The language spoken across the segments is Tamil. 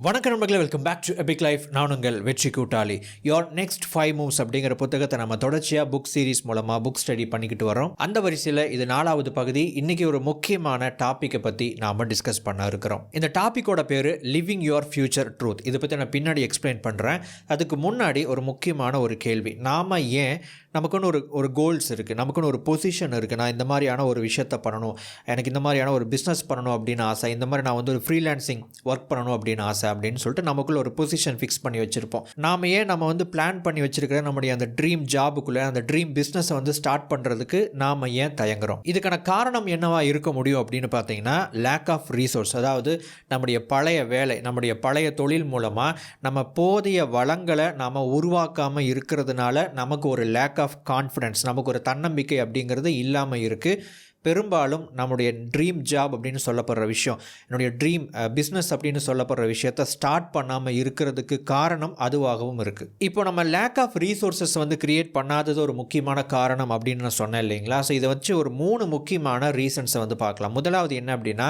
வணக்கம் நண்பர்களே, welcome back to epic life. நான் உங்கள் வெற்றி கூட்டாளி. யோர் நெக்ஸ்ட் 5 மூவ்ஸ் அப்படிங்கிற புத்தகத்தை நம்ம தொடர்ச்சியாக புக் சீரிஸ் மூலமாக புக் ஸ்டடி பண்ணிக்கிட்டு வரோம். அந்த வரிசையில் இது 4வது பகுதி. இன்னைக்கு ஒரு முக்கியமான டாப்பிக்கை பற்றி நாம் டிஸ்கஸ் பண்ண இருக்கிறோம். இந்த டாப்பிக்கோட பேர் லிவிங் யுவர் ஃபியூச்சர் ட்ரூத். இதை பற்றி நான் பின்னாடி எக்ஸ்பிளைன் பண்ணுறேன். அதுக்கு முன்னாடி ஒரு முக்கியமான ஒரு கேள்வி. நாம் ஏன் நமக்குன்னு ஒரு கோல்ஸ் இருக்குது, நமக்குன்னு ஒரு பொசிஷன் இருக்குது, நான் இந்த மாதிரியான ஒரு விஷயத்தை பண்ணணும், எனக்கு இந்த மாதிரியான ஒரு பிஸ்னஸ் பண்ணணும் அப்படின்னு ஆசை, இந்த மாதிரி நான் ஒரு ஃப்ரீலான்சிங் ஒர்க் பண்ணணும் அப்படின்னு ஆசை அப்படின்னு சொல்லிட்டு நமக்குள்ள ஒரு பொசிஷன் ஃபிக்ஸ் பண்ணி வச்சுருப்போம். நாம் ஏன் நம்ம பிளான் பண்ணி வச்சுருக்கிற நம்முடைய அந்த ட்ரீம் ஜாபுக்குள்ளே அந்த ட்ரீம் பிஸ்னஸை ஸ்டார்ட் பண்ணுறதுக்கு நாம் ஏன் தயங்குறோம்? இதுக்கான காரணம் என்னவா இருக்க முடியும் அப்படின்னு பார்த்தீங்கன்னா, லேக் ஆஃப் ரீசோர்ஸ். அதாவது நம்முடைய பழைய வேலை, நம்முடைய பழைய தொழில் மூலமாக நம்ம போதிய வளங்களை நாம் உருவாக்காமல் இருக்கிறதுனால நமக்கு ஒரு லேக் ஆஃப் கான்ஃபிடன்ஸ், நமக்கு ஒரு தன்னம்பிக்கை அப்படிங்கிறது இல்லாமல் இருக்குது. பெரும்பாலும் நம்முடைய ட்ரீம் ஜாப் அப்படின்னு சொல்லப்படுற விஷயம், என்னுடைய ட்ரீம் பிஸ்னஸ் அப்படின்னு சொல்லப்படுற விஷயத்தை ஸ்டார்ட் பண்ணாமல் இருக்கிறதுக்கு காரணம் அதுவாகவும் இருக்குது. இப்போ நம்ம லேக் ஆஃப் ரீசோர்ஸஸ் கிரியேட் பண்ணாதது ஒரு முக்கியமான காரணம் அப்படின்னு நான் சொன்னேன் இல்லைங்களா? ஸோ இதை வச்சு ஒரு 3 முக்கியமான ரீசன்ஸை பார்க்கலாம். முதலாவது என்ன அப்படின்னா,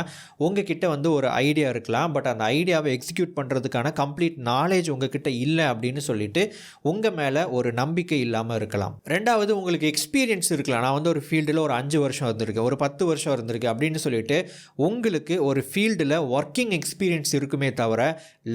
உங்ககிட்ட ஒரு ஐடியா இருக்கலாம், பட் அந்த ஐடியாவை எக்ஸிக்யூட் பண்ணுறதுக்கான கம்ப்ளீட் நாலேஜ் உங்ககிட்ட இல்லை அப்படின்னு சொல்லிட்டு உங்கள் மேலே ஒரு நம்பிக்கை இல்லாமல் இருக்கலாம். ரெண்டாவது, உங்களுக்கு எக்ஸ்பீரியன்ஸ் இருக்கலாம். நான் ஒரு ஃபீல்டில் ஒரு 5 வருஷம் இருந்திருக்கேன், ஒரு 10 வருஷம் இருந்திருக்கு அப்படின்னு சொல்லிட்டு உங்களுக்கு ஒரு ஃபீல்டில் ஒர்க்கிங் எக்ஸ்பீரியன்ஸ் இருக்குமே தவிர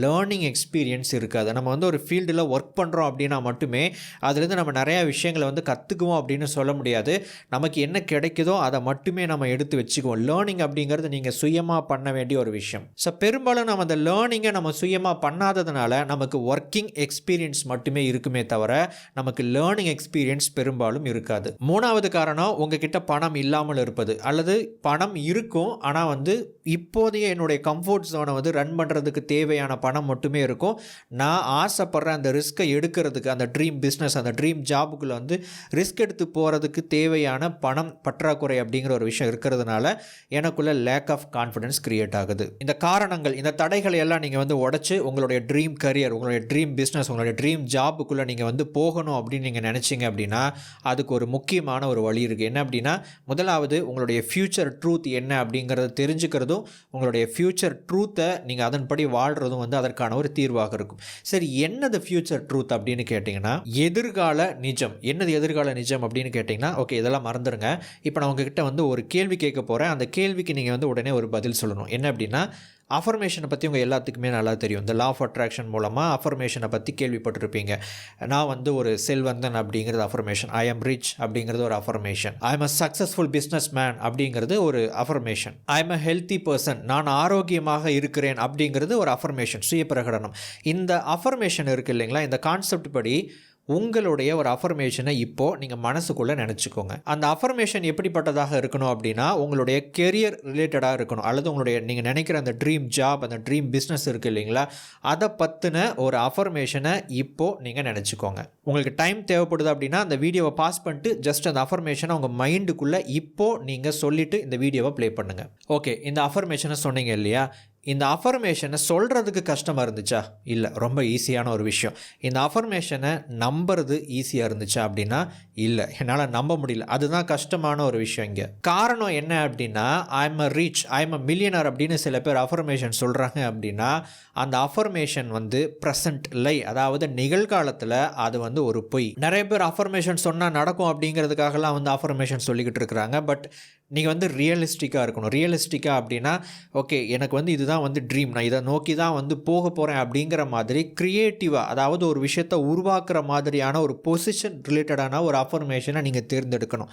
லேர்னிங் எக்ஸ்பீரியன்ஸ் இருக்காது. நம்ம ஒரு ஃபீல்டில் ஒர்க் பண்ணுறோம் அப்படின்னா மட்டுமே அதுலேருந்து நம்ம நிறையா விஷயங்களை கற்றுக்குவோம் அப்படின்னு சொல்ல முடியாது. நமக்கு என்ன கிடைக்குதோ அதை மட்டுமே நம்ம எடுத்து வச்சுக்குவோம். லேர்னிங் அப்படிங்கிறது நீங்கள் சுயமாக பண்ண வேண்டிய ஒரு விஷயம். ஸோ பெரும்பாலும் நம்ம அந்த லேர்னிங்கை நம்ம சுயமாக பண்ணாததுனால நமக்கு ஒர்க்கிங் எக்ஸ்பீரியன்ஸ் மட்டுமே இருக்குமே தவிர நமக்கு லேர்னிங் எக்ஸ்பீரியன்ஸ் பெரும்பாலும் இருக்காது. 3வது காரணம், உங்ககிட்ட பணம் இல்லாமல் இருப்பது, அல்லது பணம் இருக்கும் ஆனால் இப்போதைய என்னுடைய கம்ஃபர்ட் ஜோனை ரன் பண்ணுறதுக்கு தேவையான பணம் மட்டுமே இருக்கும். நான் ஆசைப்படுற அந்த ரிஸ்க்கை எடுக்கிறதுக்கு, அந்த ட்ரீம் பிஸ்னஸ், அந்த ட்ரீம் ஜாபுக்குள்ளே ரிஸ்க் எடுத்து போகிறதுக்கு தேவையான பணம் பற்றாக்குறை அப்படிங்கிற ஒரு விஷயம் இருக்கிறதுனால எனக்குள்ள லேக் ஆஃப் கான்ஃபிடன்ஸ் கிரியேட் ஆகுது. இந்த காரணங்கள், இந்த தடைகளை எல்லாம் நீங்கள் உடைச்சு உங்களுடைய ட்ரீம் கரியர், உங்களுடைய ட்ரீம் பிஸ்னஸ், உங்களுடைய ட்ரீம் ஜாபுக்குள்ளே நீங்கள் போகணும் அப்படின்னு நீங்கள் நினச்சிங்க அப்படின்னா அதுக்கு ஒரு முக்கியமான ஒரு வழி இருக்குது. என்ன அப்படின்னா, முதலாவது உங்களுடைய ஃபியூச்சர் ட்ரூத் என்ன அப்படிங்கிறத தெரிஞ்சுக்கிறதும் உங்களுடைய ஃபியூச்சர் ட்ரூத்தை நீங்கள் அதன்படி வாழ்கிறதும் அதற்கான ஒரு தீர்வாக இருக்கும். சரி, என்னது ஃபியூச்சர் ட்ரூத் அப்படின்னு கேட்டிங்கன்னா, எதிர்கால நிஜம். என்னது எதிர்கால நிஜம் அப்படின்னு கேட்டிங்கன்னா, ஓகே இதெல்லாம் மறந்துடுங்க. இப்போ நான் உங்ககிட்ட ஒரு கேள்வி கேட்க போகிறேன். அந்த கேள்விக்கு நீங்கள் உடனே ஒரு பதில் சொல்லணும். என்ன அப்படின்னா, அஃபர்மேஷனை பற்றி உங்கள் எல்லாத்துக்குமே நல்லா தெரியும். இந்த லா ஆஃப் அட்ராக்ஷன் மூலமாக அஃபர்மேஷனை பற்றி கேள்விப்பட்டிருப்பீங்க. நான் ஒரு செல்வந்தன் அப்படிங்கிறது அஃபர்மேஷன், ஐ எம் ரிச் அப்படிங்கிறது ஒரு affirmation, I am a successful business man அப்படிங்கிறது ஒரு affirmation, I am a healthy person, நான் ஆரோக்கியமாக இருக்கிறேன் அப்படிங்கிறது ஒரு அஃபர்மேஷன், சுய பிரகடனம். இந்த அஃபர்மேஷன் இருக்குது இல்லைங்களா, இந்த கான்செப்ட் படி உங்களுடைய ஒரு அஃபர்மேஷனை இப்போது நீங்கள் மனசுக்குள்ளே நினச்சிக்கோங்க. அந்த அஃபர்மேஷன் எப்படிப்பட்டதாக இருக்கணும் அப்படின்னா, உங்களுடைய கெரியர் ரிலேட்டடாக இருக்கணும், அல்லது உங்களுடைய நீங்கள் நினைக்கிற அந்த ட்ரீம் ஜாப், அந்த ட்ரீம் பிஸ்னஸ் இருக்குது இல்லைங்களா, அதை பற்றின ஒரு அஃபர்மேஷனை இப்போது நீங்கள் நினச்சிக்கோங்க. உங்களுக்கு டைம் தேவைப்படுது அப்படின்னா அந்த வீடியோவை பாஸ் பண்ணிட்டு ஜஸ்ட் அந்த அஃபர்மேஷனை உங்கள் மைண்டுக்குள்ளே இப்போது நீங்கள் சொல்லிவிட்டு இந்த வீடியோவை ப்ளே பண்ணுங்கள். ஓகே, இந்த அஃபர்மேஷனை சொன்னீங்க இல்லையா, இந்த அஃபர்மேஷனை சொல்கிறதுக்கு கஷ்டமாக இருந்துச்சா? இல்லை, ரொம்ப ஈஸியான ஒரு விஷயம். இந்த அஃபர்மேஷனை நம்புறது ஈஸியாக இருந்துச்சா அப்படின்னா இல்லை, என்னால் நம்ப முடியல. அதுதான் கஷ்டமான ஒரு விஷயம். இங்கே காரணம் என்ன அப்படின்னா, I am a rich, I am a millionaire அப்படின்னு சில பேர் அஃபர்மேஷன் சொல்கிறாங்க அப்படின்னா அந்த அஃபர்மேஷன் ப்ரெசன்ட் லை, அதாவது நிகழ்காலத்தில் அது ஒரு பொய். நிறைய பேர் அஃபர்மேஷன் சொன்னால் நடக்கும் அப்படிங்கிறதுக்காகலாம் அஃபர்மேஷன் சொல்லிக்கிட்டு இருக்கிறாங்க. பட் நீங்கள் ரியலிஸ்டிக்காக இருக்கணும். ரியலிஸ்டிக்காக அப்படின்னா, ஓகே எனக்கு இதுதான் ட்ரீம், நான் இதை நோக்கி தான் போக போகிறேன் அப்படிங்கிற மாதிரி க்ரியேட்டிவாக, அதாவது ஒரு விஷயத்தை உருவாக்குற மாதிரியான ஒரு பொசிஷன் ரிலேட்டடான ஒரு அஃபர்மேஷனை நீங்கள் தேர்ந்தெடுக்கணும்.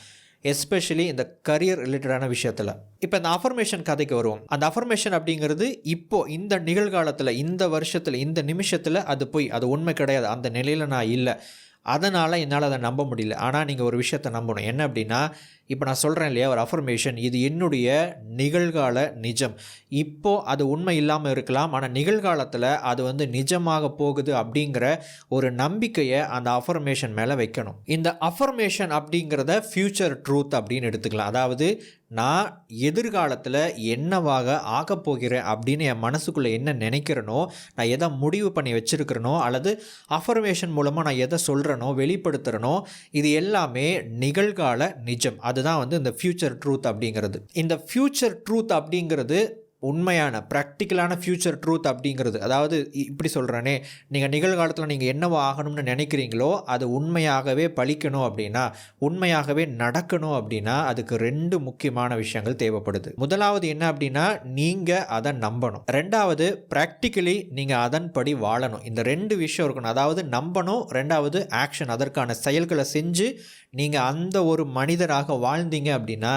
எஸ்பெஷலி இந்த கரியர் ரிலேட்டடான விஷயத்தில். இப்போ இந்த அஃபர்மேஷன் கதைக்கு வருவோம். அந்த அஃபர்மேஷன் அப்படிங்கிறது இப்போது இந்த நிகழ்காலத்தில், இந்த வருஷத்தில், இந்த நிமிஷத்தில் அது போய் அது உண்மை கிடையாது, அந்த நிலையில் நான் இல்லை, அதனால் என்னால் அதை நம்ப முடியல. ஆனால் நீங்கள் ஒரு விஷயத்தை நம்பணும். என்ன அப்படின்னா, இப்போ நான் சொல்கிறேன் இல்லையா, ஒரு அஃபர்மேஷன், இது என்னுடைய நிகழ்கால நிஜம். இப்போது அது உண்மை இல்லாமல் இருக்கலாம், ஆனால் நிகழ்காலத்தில் அது நிஜமாக போகுது அப்படிங்கிற ஒரு நம்பிக்கையை அந்த அஃபர்மேஷன் மேலே வைக்கணும். இந்த அஃபர்மேஷன் அப்படிங்கிறத ஃபியூச்சர் ட்ரூத் அப்படின்னு எடுத்துக்கலாம். அதாவது நான் எதிர்காலத்தில் என்னவாக ஆகப்போகிறேன் அப்படின்னு என் மனசுக்குள்ளே என்ன நினைக்கிறேனோ, நான் எதை முடிவு பண்ணி வச்சுருக்கிறேனோ, அல்லது அஃபர்மேஷன் மூலமாக நான் எதை சொல்கிறேனோ, வெளிப்படுத்துகிறேனோ, இது எல்லாமே நிகழ்கால நிஜம். அதுதான் இந்த ஃபியூச்சர் ட்ரூத் அப்படிங்கிறது. இந்த ஃபியூச்சர் ட்ரூத் அப்படிங்கிறது உண்மையான ப்ராக்டிக்கலான ஃப்யூச்சர் ட்ரூத் அப்படிங்கிறது, அதாவது இப்படி சொல்கிறேனே, நீங்கள் நிகழ்காலத்தில் நீங்கள் என்னவோ ஆகணும்னு நினைக்கிறீங்களோ அது உண்மையாகவே பலிக்கணும் அப்படின்னா, உண்மையாகவே நடக்கணும் அப்படின்னா அதுக்கு 2 முக்கியமான விஷயங்கள் தேவைப்படுது. முதலாவது என்ன அப்படின்னா, நீங்கள் அதை நம்பணும். 2வது ப்ராக்டிக்கலி நீங்கள் அதன்படி வாழணும். இந்த 2 விஷயம் இருக்கணும். அதாவது நம்பணும், 2வது ஆக்ஷன், அதற்கான செயல்களை செஞ்சு நீங்கள் அந்த ஒரு மனிதராக வாழ்ந்தீங்க அப்படின்னா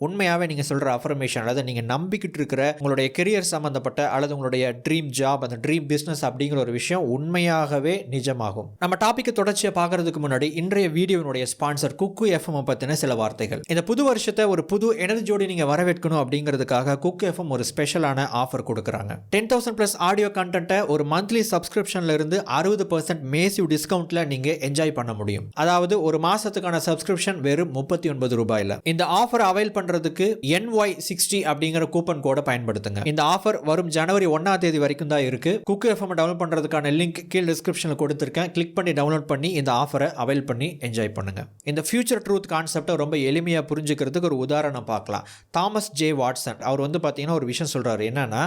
உண்மையாகவே நீங்கள் சொல்கிற அஃபர்மேஷன், அதாவது நீங்கள் நம்பிக்கிட்டு இருக்கிற உங்களுடைய கெரியர் சம்மந்தப்பட்ட அல்லது உங்களுடைய ட்ரீம் ஜாப், அந்த ட்ரீம் பிஸ்னஸ் அப்படிங்கிற ஒரு விஷயம் உண்மையாகவே நிஜமாகும். நம்ம டாப்பிக்கை தொடர்ச்சியாக பார்க்கறதுக்கு முன்னாடி இன்றைய வீடியோனுடைய ஸ்பான்சர் குக்கு எஃப்எம் பற்றின சில வார்த்தைகள். இந்த புது வருஷத்தை ஒரு புது எனர்ஜியோடு நீங்கள் வரவேற்கணும் அப்படிங்கிறதுக்காக குக்கு எஃப்எம் ஒரு ஸ்பெஷலான ஆஃபர் கொடுக்குறாங்க. 10,000+ ஆடியோ கண்டென்ட்டை ஒரு மந்த்லி சப்ஸ்கிரிப்ஷன்ல இருந்து 60% மேசிவ் டிஸ்கவுண்ட்ல நீங்கள் என்ஜாய் பண்ண முடியும். அதாவது ஒரு மாசத்துக்கான சப்ஸ்கிரிப்ஷன் வெறும் 39 ரூபாயில. இந்த ஆஃபர் அவைல் பண்றதுக்கு NY60 அப்படிங்கிற கூப்பன் கோடை பயன்படுத்துங்க. இந்த ஆஃபர் வரும் ஜனவரி 1ஆம் தேதி வரைக்கும் தான் இருக்கு. குக்கு எஃப்எம் டவுன்லோட் பண்றதுக்கான லிங்க் கீழே டிஸ்கிரிப்ஷன்ல கொடுத்திருக்கேன். கிளிக் பண்ணி டவுன்லோட் பண்ணி இந்த ஆஃபரை அவைல் பண்ணி என்ஜாய் பண்ணுங்க. இந்த ஃபியூச்சர் ட்ரூத் கான்செப்டை ரொம்ப எளிமையா புரிஞ்சுக்கிறதுக்கு ஒரு உதாரணம் பார்க்கலாம். தாமஸ் ஜே வாட்சன் அவர் பார்த்தீங்கன்னா ஒரு விஷயம் சொல்றாரு. என்னன்னா,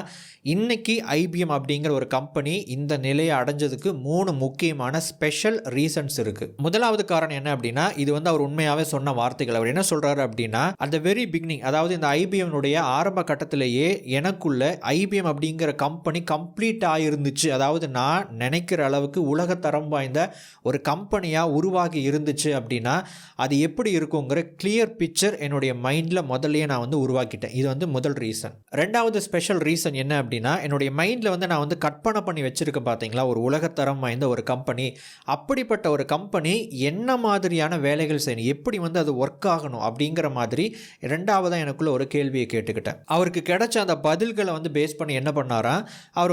இன்னைக்கு IBM அப்படிங்கிற ஒரு கம்பெனி இந்த நிலையை அடைஞ்சதுக்கு 3 முக்கியமான ஸ்பெஷல் ரீசன்ஸ் இருக்கு. முதலாவது காரணம் என்ன அப்படின்னா, இது அவர் உண்மையாவே சொன்ன வார்த்தைகள். அவர் என்ன சொல்றாரு அப்படின்னா, அந்த வெரி பிகினிங், அதாவது இந்த IBM ஆரம்ப கட்டத்திலேயே எனக்குள்ள IBM அப்படிங்கிற கம்பெனி கம்ப்ளீட் ஆயிருந்துச்சு. அதாவது நான் நினைக்கிற அளவுக்கு உலகத்தரம் வாய்ந்த ஒரு கம்பெனியா உருவாகி இருந்துச்சு அப்படின்னா அது எப்படி இருக்குங்கிற கிளியர் பிக்சர் என்னுடைய மைண்ட்ல முதல்லயே நான் உருவாக்கிட்டேன். இது முதல் ரீசன். 2வது ஸ்பெஷல் ரீசன் என்ன அப்படின்னா, என்னுடைய மைண்ட்ல நான் கற்பனை பண்ணி வச்சிருக்கேன் பார்த்தீங்களா, ஒரு உலகத்தரம் வாய்ந்த ஒரு கம்பெனி. அப்படிப்பட்ட ஒரு கம்பெனி என்ன மாதிரியான வேலைகள் செய்யணும், எப்படி அது ஒர்க் ஆகணும் அப்படிங்கிற மாதிரி 2வது எனக்குள்ள ஒரு கேள்வியை கேட்டுக்கிட்டேன். அவருக்கு கிடைச்ச அந்த பதில்களை பேஸ் பண்ணி என்ன பண்ணாரா, அவர்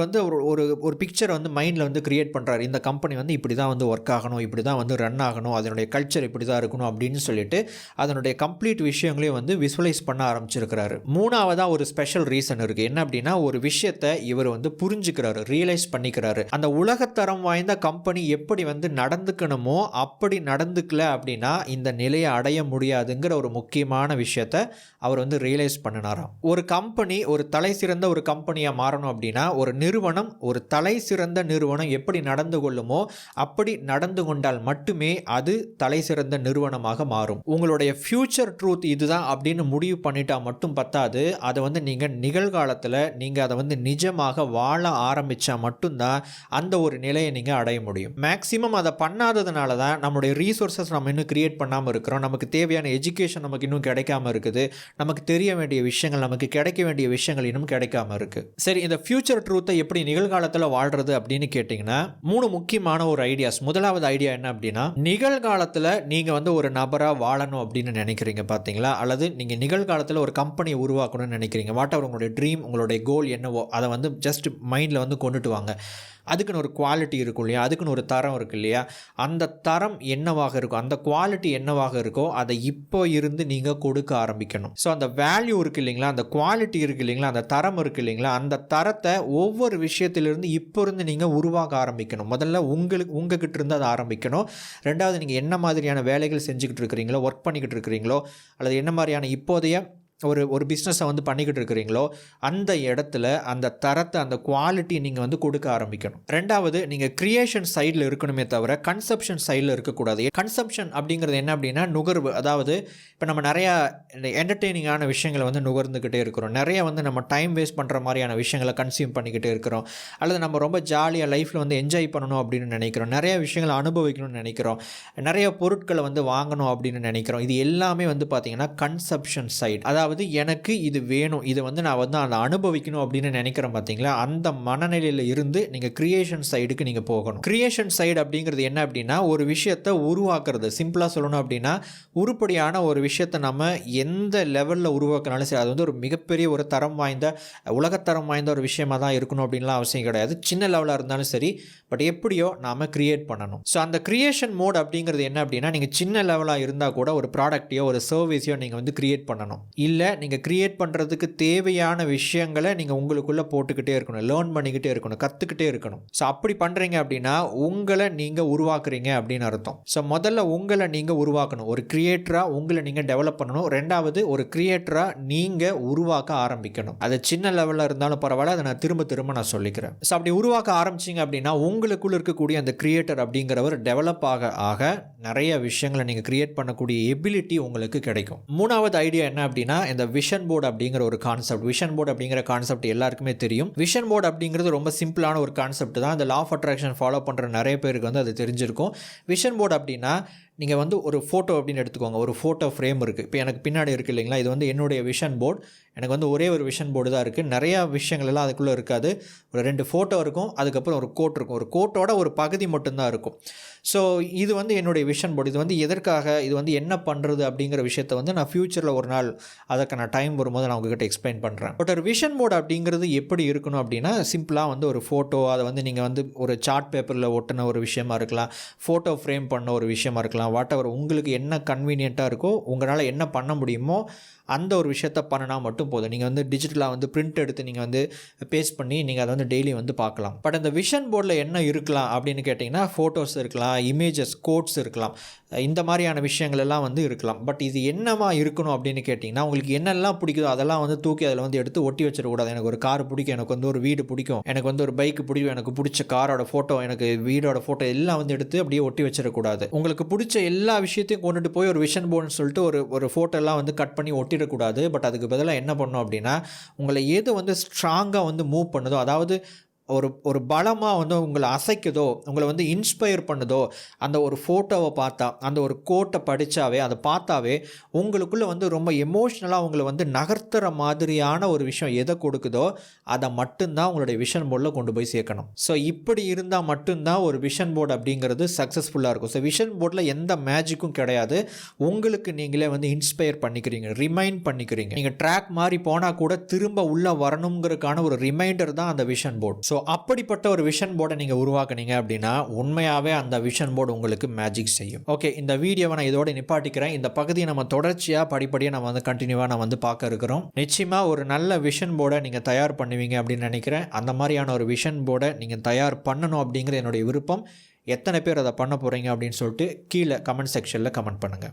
ஒரு பிக்சர் மைண்டில் கிரியேட் பண்ணுறாரு. இந்த கம்பெனி இப்படி தான் ஒர்க் ஆகணும், இப்படி தான் ரன் ஆகணும், அதனுடைய கல்ச்சர் இப்படி தான் இருக்கணும் அப்படின்னு சொல்லிட்டு அதனுடைய கம்ப்ளீட் விஷயங்களையும் விசுவலைஸ் பண்ண ஆரம்பிச்சிருக்கிறாரு. 3வதாக ஒரு ஸ்பெஷல் ரீசன் இருக்குது. என்ன அப்படின்னா, ஒரு விஷயத்தை இவர் புரிஞ்சுக்கிறாரு, ரியலைஸ் பண்ணிக்கிறாரு. அந்த உலகத்தரம் வாய்ந்த கம்பெனி எப்படி நடந்துக்கணுமோ அப்படி நடந்துக்கல அப்படின்னா இந்த நிலையை அடைய முடியாதுங்கிற ஒரு முக்கியமான விஷயத்தை அவர் ரியலைஸ் பண்ணினாராம். ஒரு கம்பெனி ஒரு தலை சிறந்த ஒரு கம்பெனியாக மாறணும் அப்படின்னா, ஒரு நிறுவனம் ஒரு தலை சிறந்த நிறுவனம் எப்படி நடந்து கொள்ளுமோ அப்படி நடந்து கொண்டால் மட்டுமே அது தலை சிறந்த நிறுவனமாக மாறும். உங்களுடைய ஃபியூச்சர் ட்ரூத் இதுதான் அப்படின்னு முடிவு பண்ணிட்டா மட்டும் பத்தாது. அதை நீங்கள் நிகழ்காலத்தில் நீங்கள் அதை நிஜமாக வாழ ஆரம்பித்தா மட்டும்தான் அந்த ஒரு நிலையை நீங்கள் அடைய முடியும். மேக்சிமம் அதை பண்ணாததுனால தான் நம்மளுடைய ரீசோர்ஸஸ் நம்ம இன்னும் கிரியேட் பண்ணாமல் இருக்கிறோம். நமக்கு தேவையான எஜுகேஷன் நமக்கு இன்னும் கிடைக்காம இருக்குது. நமக்கு தெரிய வேண்டிய விஷயங்கள், நமக்கு கிடைக்க வேண்டிய விஷயங்கள் இன்னும் கிடைக்காம இருக்கு. சரி, இந்த ஃபியூச்சர் ட்ரூத்தை எப்படி நிகழ்காலத்தில் வாழ்றது அப்படின்னு கேட்டிங்கன்னா 3 முக்கியமான ஒரு ஐடியாஸ். முதலாவது ஐடியா என்ன அப்படின்னா, நிகழ்காலத்தில் நீங்கள் ஒரு நபராக வாழணும் அப்படின்னு நினைக்கிறீங்க பார்த்தீங்களா, அல்லது நீங்கள் நிகழ்காலத்தில் ஒரு கம்பெனியை உருவாக்கணும்னு நினைக்கிறீங்க. வாட் எவர் உங்களுடைய ட்ரீம், உங்களுடைய கோல் என்னவோ அதை ஜஸ்ட் மைண்டில் கொண்டுட்டு வாங்க. அதுக்குன்னு ஒரு குவாலிட்டி இருக்கும் இல்லையா, அதுக்குன்னு ஒரு தரம் இருக்கு இல்லையா, அந்த தரம் என்னவாக இருக்கும், அந்த குவாலிட்டி என்னவாக இருக்கோ அதை இப்போ இருந்து நீங்கள் கொடுக்க ஆரம்பிக்கணும். ஸோ அந்த வேல்யூ இருக்குது இல்லைங்களா, அந்த குவாலிட்டி இருக்குது இல்லைங்களா, அந்த தரம் இருக்குது இல்லைங்களா, அந்த தரத்தை ஒவ்வொரு விஷயத்திலிருந்து இப்போ இருந்து நீங்கள் உருவாக்க ஆரம்பிக்கணும். முதல்ல உங்ககிட்ட இருந்து அதை ஆரம்பிக்கணும். 2வது, நீங்கள் என்ன மாதிரியான வேலைகள் செஞ்சுக்கிட்டு இருக்கிறீங்களோ, ஒர்க் பண்ணிக்கிட்டு இருக்கிறீங்களோ, அல்லது என்ன மாதிரியான இப்போதைய ஒரு பிஸ்னஸை பண்ணிக்கிட்டு இருக்கிறீங்களோ அந்த இடத்துல அந்த தரத்தை, அந்த குவாலிட்டி நீங்கள் கொடுக்க ஆரம்பிக்கணும். 2வது, நீங்கள் கிரியேஷன் சைடில் இருக்கணுமே தவிர கன்சப்ஷன் சைடில் இருக்கக்கூடாது. கன்சப்ஷன் அப்படிங்கிறது என்ன அப்படின்னா நுகர்வு. அதாவது இப்போ நம்ம நிறையா என்டர்டெய்னிங்கான விஷயங்களை நுகர்ந்துக்கிட்டே இருக்கிறோம். நிறைய நம்ம டைம் வேஸ்ட் பண்ணுற மாதிரியான விஷயங்களை கன்சியூம் பண்ணிக்கிட்டே இருக்கிறோம். அல்லது நம்ம ரொம்ப ஜாலியாக லைஃப்பில் என்ஜாய் பண்ணணும் அப்படின்னு நினைக்கிறோம். நிறைய விஷயங்களை அனுபவிக்கணும்னு நினைக்கிறோம். நிறைய பொருட்களை வாங்கணும் அப்படின்னு நினைக்கிறோம். இது எல்லாமே பார்த்திங்கன்னா கன்சப்ஷன் சைடு. அதாவது எனக்கு இது வேணும், இது நான் அதை அனுபவிக்கணும் அப்படின்னு நினைக்கிறேன் பார்த்தீங்களா, அந்த மனநிலையில் இருந்து நீங்கள் கிரியேஷன் சைடுக்கு நீங்கள் போகணும். கிரியேஷன் சைடு அப்படிங்கிறது என்ன அப்படின்னா, ஒரு விஷயத்தை உருவாக்குறது. சிம்பிளாக சொல்லணும் அப்படின்னா, உருப்படியான ஒரு விஷயத்தை நம்ம எந்த லெவலில் உருவாக்கினாலும் சரி, அது ஒரு மிகப்பெரிய ஒரு தரம் வாய்ந்த உலகத்தரம் வாய்ந்த ஒரு விஷயமாக தான் இருக்கணும் அப்படின்லாம் அவசியம் கிடையாது. சின்ன லெவலாக இருந்தாலும் சரி, பட் எப்படியோ நாம் கிரியேட் பண்ணணும். ஸோ அந்த கிரியேஷன் மோட் அப்படிங்கிறது என்ன அப்படின்னா, நீங்கள் சின்ன லெவலாக இருந்தால் கூட ஒரு ப்ராடக்டையோ ஒரு சர்வீஸையோ நீங்கள் கிரியேட் பண்ணணும். இல்லை இல்லை நீங்கள் க்ரியேட் பண்ணுறதுக்கு தேவையான விஷயங்களை நீங்கள் உங்களுக்குள்ளே போட்டுக்கிட்டே இருக்கணும், லேர்ன் பண்ணிக்கிட்டே இருக்கணும், கற்றுக்கிட்டே இருக்கணும். ஸோ அப்படி பண்ணுறீங்க அப்படின்னா உங்களை நீங்கள் உருவாக்குறீங்க அப்படின்னு அர்த்தம். ஸோ முதல்ல உங்களை நீங்கள் உருவாக்கணும், ஒரு கிரியேட்டராக உங்களை நீங்கள் டெவலப் பண்ணணும். ரெண்டாவது, ஒரு கிரியேட்டராக நீங்கள் உருவாக்க ஆரம்பிக்கணும். அது சின்ன லெவலில் இருந்தாலும் பரவாயில்ல, அதை நான் திரும்ப நான் சொல்லிக்கிறேன். ஸோ அப்படி உருவாக்க ஆரம்பிச்சிங்க அப்படின்னா உங்களுக்குள்ள இருக்கக்கூடிய அந்த கிரியேட்டர் அப்படிங்கிறவர் டெவலப் ஆக நிறைய விஷயங்களை நீங்கள் கிரியேட் பண்ணக்கூடிய எபிலிட்டி உங்களுக்கு கிடைக்கும். மூணாவது ஐடியா என்ன அப்படின்னா, இந்த விஷன் போர்டு அப்படிங்கிற ஒரு கான்செப்ட். விஷன் போர்டு அப்படிங்கிற கான்செப்ட் எல்லாருக்குமே தெரியும். விஷன் போர்டு அப்படிங்கிறது ரொம்ப சிம்பிளான ஒரு கான்செப்ட் தான். இந்த லா ஆஃப் அட்ராக்ஷன் ஃபாலோ பண்ணுற நிறைய பேருக்கு வந்து அது தெரிஞ்சிருக்கும். விஷன் போர்டு அப்படின்னா நீங்கள் வந்து ஒரு ஃபோட்டோ அப்படின்னு எடுத்துக்கோங்க. ஒரு ஃபோட்டோ ஃப்ரேம் இருக்குது. இப்போ எனக்கு பின்னாடி இருக்குது இல்லைங்களா, இது வந்து என்னுடைய விஷன் போர்டு. எனக்கு வந்து ஒரே ஒரு விஷன் போர்டு தான் இருக்குது. நிறையா விஷயங்கள்லாம் அதுக்குள்ளே இருக்காது. ஒரு 2 ஃபோட்டோ இருக்கும், அதுக்கப்புறம் ஒரு கோட் இருக்கும். ஒரு கோட்டோட ஒரு பகுதி மட்டும்தான் இருக்கும். ஸோ இது வந்து என்னுடைய விஷன் போர்டு. இது வந்து எதற்காக, இது வந்து என்ன பண்ணுறது அப்படிங்கிற விஷயத்தை வந்து நான் ஃப்யூச்சரில் ஒரு நாள் அதுக்கான டைம் வரும்போது நான் உங்ககிட்ட எக்ஸ்பிளைன் பண்ணுறேன். பட் ஒரு விஷன் போர்டு அப்படிங்கிறது எப்படி இருக்கணும் அப்படின்னா, சிம்பிளாக வந்து ஒரு ஃபோட்டோ, அதை வந்து நீங்கள் வந்து ஒரு சார்ட் பேப்பரில் ஒட்டின ஒரு விஷயமா இருக்கலாம், ஃபோட்டோ ஃப்ரேம் பண்ண ஒரு விஷயமா இருக்கலாம். வாட் எவர் உங்களுக்கு என்ன கன்வீனியண்ட்டாக இருக்கோ, உங்களால் என்ன பண்ண முடியுமோ அந்த ஒரு விஷயத்தை பண்ணினா மட்டும் போதும். நீங்கள் வந்து டிஜிட்டலாக வந்து பிரிண்ட் எடுத்து நீங்கள் வந்து பேஸ்ட் பண்ணி நீங்கள் அதை வந்து டெய்லி வந்து பார்க்கலாம். பட் அந்த விஷன் போர்டில் என்ன இருக்கலாம் அப்படின்னு கேட்டிங்கன்னா, ஃபோட்டோஸ் இருக்கலாம், இமேஜஸ், கோட்ஸ் இருக்கலாம், இந்த மாதிரியான விஷயங்கள் எல்லாம் வந்து இருக்கலாம். பட் இது என்னவா இருக்கணும் அப்படின்னு கேட்டிங்கன்னா, உங்களுக்கு என்னெல்லாம் பிடிக்குதோ அதெல்லாம் வந்து தூக்கி அதில் வந்து எடுத்து ஒட்டி வச்சிடக்கூடாது. எனக்கு ஒரு கார் பிடிக்கும், எனக்கு வந்து ஒரு வீடு பிடிக்கும், எனக்கு வந்து ஒரு பைக்கு பிடிக்கும், எனக்கு பிடிச்ச காரோட ஃபோட்டோ, எனக்கு வீடோட ஃபோட்டோ எல்லாம் வந்து எடுத்து அப்படியே ஒட்டி வச்சிடக்கூடாது. உங்களுக்கு பிடிச்ச எல்லா விஷயத்தையும் கொண்டுட்டு போய் ஒரு விஷன் போர்டுன்னு சொல்லிட்டு ஒரு ஃபோட்டோ எல்லாம் வந்து கட் பண்ணி ஒட்டிடக்கூடாது. பட் அதுக்கு பதிலாக என்ன பண்ணணும் அப்படின்னா, உங்களை எது வந்து ஸ்ட்ராங்காக வந்து மூவ் பண்ணுதோ, அதாவது ஒரு பலமாக வந்து உங்களை அசைக்குதோ, உங்களை வந்து இன்ஸ்பயர் பண்ணுதோ, அந்த ஒரு ஃபோட்டோவை பார்த்தா, அந்த ஒரு கோட்டை படித்தாவே, அதை பார்த்தாவே உங்களுக்குள்ளே வந்து ரொம்ப எமோஷ்னலாக உங்களை வந்து நகர்த்துற மாதிரியான ஒரு விஷயம் எதை கொடுக்குதோ அதை மட்டும்தான் உங்களுடைய விஷன் போர்டில் கொண்டு போய் சேர்க்கணும். ஸோ இப்படி இருந்தால் மட்டும்தான் ஒரு விஷன் போர்டு அப்படிங்கிறது சக்ஸஸ்ஃபுல்லாக இருக்கும். ஸோ விஷன் போர்டில் எந்த மேஜிக்கும் கிடையாது. உங்களுக்கு நீங்களே வந்து இன்ஸ்பயர் பண்ணிக்கிறீங்க, ரிமைண்ட் பண்ணிக்கிறீங்க. நீங்கள் ட்ராக் மாதிரி போனால் கூட திரும்ப உள்ளே வரணுங்கிறதுக்கான ஒரு ரிமைண்டர் தான் அந்த விஷன் போர்டு. ஸோ அப்படிப்பட்ட ஒரு விஷன் போர்டை நீங்கள் உருவாக்குனீங்க அப்படின்னா உண்மையாகவே அந்த விஷன் போர்டு உங்களுக்கு மேஜிக் செய்யும். ஓகே, இந்த வீடியோவை நான் இதோட நிப்பாட்டிக்கிறேன். இந்த பகுதியை நம்ம தொடர்ச்சியாக படிப்படியாக நம்ம வந்து கண்டினியூவாக நம்ம வந்து பார்க்க இருக்கிறோம். நிச்சயமாக ஒரு நல்ல விஷன் போர்டை நீங்கள் தயார் பண்ணுவீங்க அப்படின்னு நினைக்கிறேன். அந்த மாதிரியான ஒரு விஷன் போர்டை நீங்கள் தயார் பண்ணணும் அப்படிங்கிற என்னுடைய விருப்பம். எத்தனை பேர் அதை பண்ண போகிறீங்க அப்படின்னு சொல்லிட்டு கீழே கமெண்ட் செக்ஷனில் கமெண்ட் பண்ணுங்கள்.